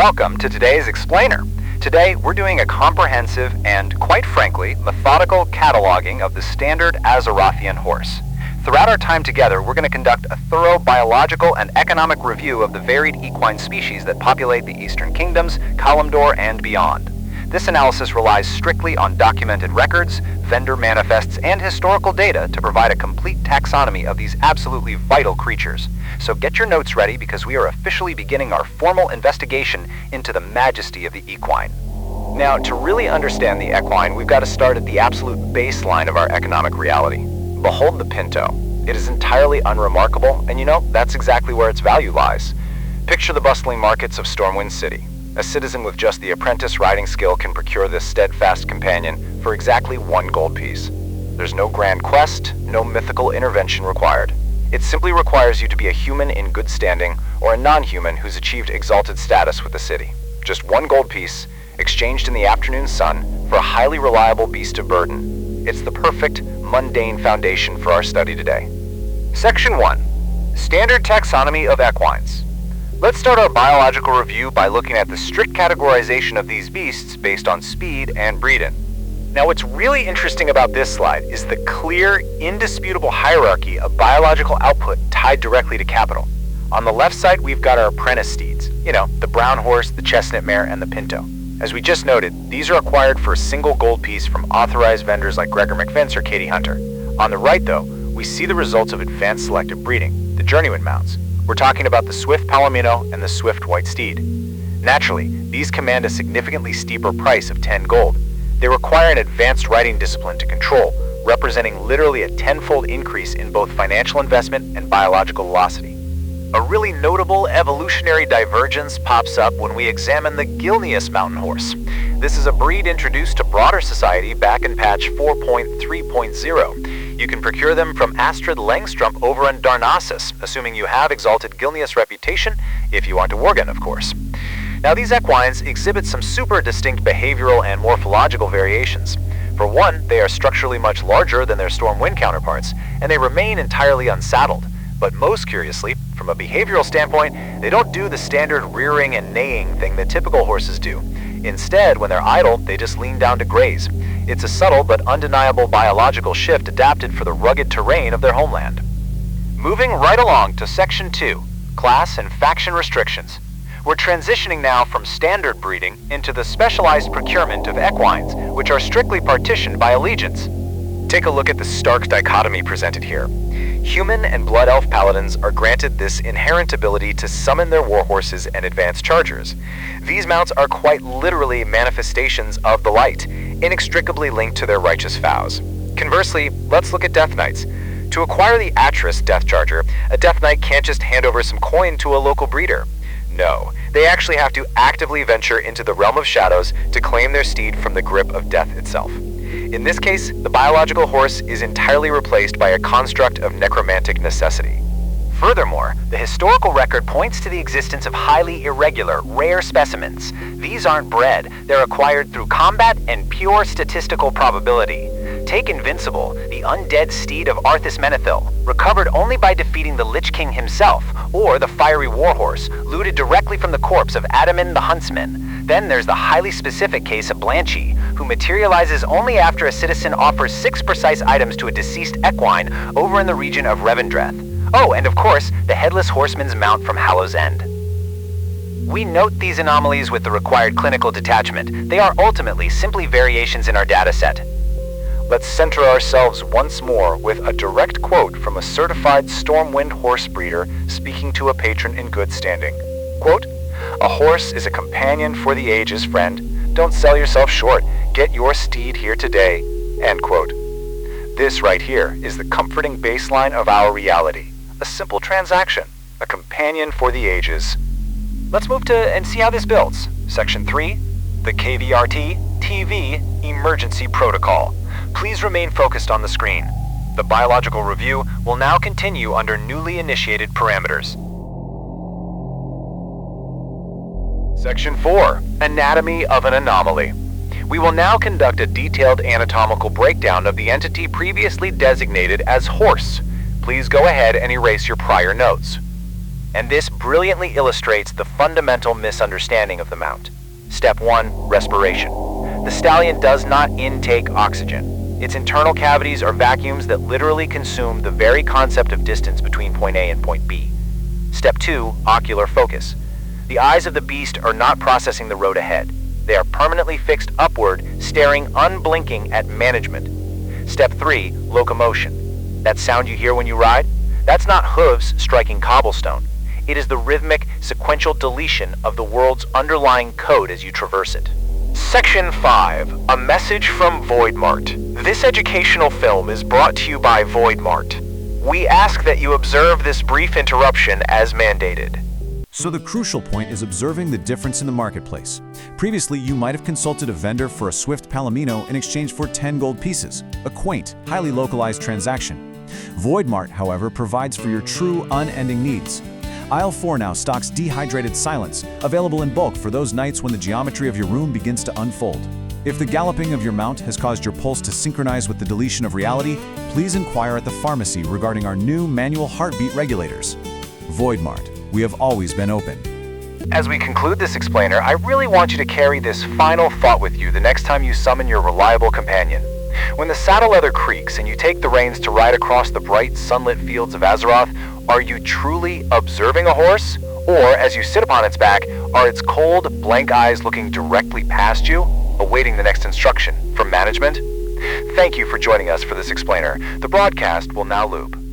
Welcome to today's Explainer. Today, we're doing a comprehensive and, quite frankly, methodical cataloging of the standard Azerothian horse. Throughout our time together, we're going to conduct a thorough biological and economic review of the varied equine species that populate the Eastern Kingdoms, Kalimdor, and beyond. This analysis relies strictly on documented records, vendor manifests, and historical data to provide a complete taxonomy of these absolutely vital creatures. So get your notes ready because we are officially beginning our formal investigation into the majesty of the equine. Now, to really understand the equine, we've got to start at the absolute baseline of our economic reality. Behold the pinto. It is entirely unremarkable, and that's exactly where its value lies. Picture the bustling markets of Stormwind City. A citizen with just the apprentice riding skill can procure this steadfast companion for exactly 1 gold piece. There's no grand quest, no mythical intervention required. It simply requires you to be a human in good standing or a non-human who's achieved exalted status with the city. Just 1 gold piece, exchanged in the afternoon sun for a highly reliable beast of burden. It's the perfect, mundane foundation for our study today. Section 1. Standard Taxonomy of Equines. Let's start our biological review by looking at the strict categorization of these beasts based on speed and breeding. Now, what's really interesting about this slide is the clear, indisputable hierarchy of biological output tied directly to capital. On the left side, we've got our apprentice steeds, the brown horse, the chestnut mare, and the pinto. As we just noted, these are acquired for a single gold piece from authorized vendors like Gregor McVince or Katie Hunter. On the right, though, we see the results of advanced selective breeding, the journeyman mounts. We're talking about the swift palomino and the swift white steed. Naturally, these command a significantly steeper price of 10 gold. They require an advanced riding discipline to control, representing literally a 10-fold increase in both financial investment and biological velocity. A really notable evolutionary divergence pops up when we examine the Gilneas mountain horse. This is a breed introduced to broader society back in patch 4.3.0. You can procure them from Astrid Langstrump over in Darnassus, assuming you have exalted Gilneas reputation, if you aren't a Worgen, of course. Now, these equines exhibit some super distinct behavioral and morphological variations. For one, they are structurally much larger than their Stormwind counterparts, and they remain entirely unsaddled. But most curiously, from a behavioral standpoint, they don't do the standard rearing and neighing thing that typical horses do. Instead, when they're idle, they just lean down to graze. It's a subtle but undeniable biological shift adapted for the rugged terrain of their homeland. Moving right along to Section 2, Class and Faction Restrictions. We're transitioning now from standard breeding into the specialized procurement of equines, which are strictly partitioned by allegiance. Take a look at the stark dichotomy presented here. Human and Blood Elf paladins are granted this inherent ability to summon their warhorses and advance chargers. These mounts are quite literally manifestations of the light, inextricably linked to their righteous vows. Conversely, let's look at Death Knights. To acquire the Atris Death Charger, a Death Knight can't just hand over some coin to a local breeder. No, they actually have to actively venture into the realm of shadows to claim their steed from the grip of death itself. In this case, the biological horse is entirely replaced by a construct of necromantic necessity. Furthermore, the historical record points to the existence of highly irregular, rare specimens. These aren't bred, they're acquired through combat and pure statistical probability. Take Invincible, the undead steed of Arthas Menethil, recovered only by defeating the Lich King himself, or the fiery warhorse, looted directly from the corpse of Adaman the Huntsman. Then there's the highly specific case of Blanchy, who materializes only after a citizen offers 6 precise items to a deceased equine over in the region of Revendreth. Oh, and of course, the Headless Horseman's mount from Hallow's End. We note these anomalies with the required clinical detachment. They are ultimately simply variations in our data set. Let's center ourselves once more with a direct quote from a certified Stormwind horse breeder speaking to a patron in good standing. Quote, "A horse is a companion for the ages, friend. Don't sell yourself short. Get your steed here today." End quote. This right here is the comforting baseline of our reality. A simple transaction. A companion for the ages. Let's move to and see how this builds. Section 3, the KVRT-TV Emergency Protocol. Please remain focused on the screen. The biological review will now continue under newly initiated parameters. Section 4, Anatomy of an Anomaly. We will now conduct a detailed anatomical breakdown of the entity previously designated as horse. Please go ahead and erase your prior notes. And this brilliantly illustrates the fundamental misunderstanding of the mount. Step 1, respiration. The stallion does not intake oxygen. Its internal cavities are vacuums that literally consume the very concept of distance between point A and point B. Step 2, ocular focus. The eyes of the beast are not processing the road ahead. They are permanently fixed upward, staring unblinking at management. Step 3, locomotion. That sound you hear when you ride? That's not hooves striking cobblestone. It is the rhythmic, sequential deletion of the world's underlying code as you traverse it. Section 5, a message from Void-Mart. This educational film is brought to you by Void-Mart. We ask that you observe this brief interruption as mandated. So the crucial point is observing the difference in the marketplace. Previously, you might have consulted a vendor for a Swift Palomino in exchange for 10 gold pieces, a quaint, highly localized transaction. Void-Mart, however, provides for your true, unending needs. Aisle 4 now stocks dehydrated silence, available in bulk for those nights when the geometry of your room begins to unfold. If the galloping of your mount has caused your pulse to synchronize with the deletion of reality, please inquire at the pharmacy regarding our new manual heartbeat regulators. Void-Mart, we have always been open. As we conclude this explainer, I really want you to carry this final thought with you the next time you summon your reliable companion. When the saddle leather creaks and you take the reins to ride across the bright, sunlit fields of Azeroth, are you truly observing a horse? Or, as you sit upon its back, are its cold, blank eyes looking directly past you, awaiting the next instruction from management? Thank you for joining us for this explainer. The broadcast will now loop.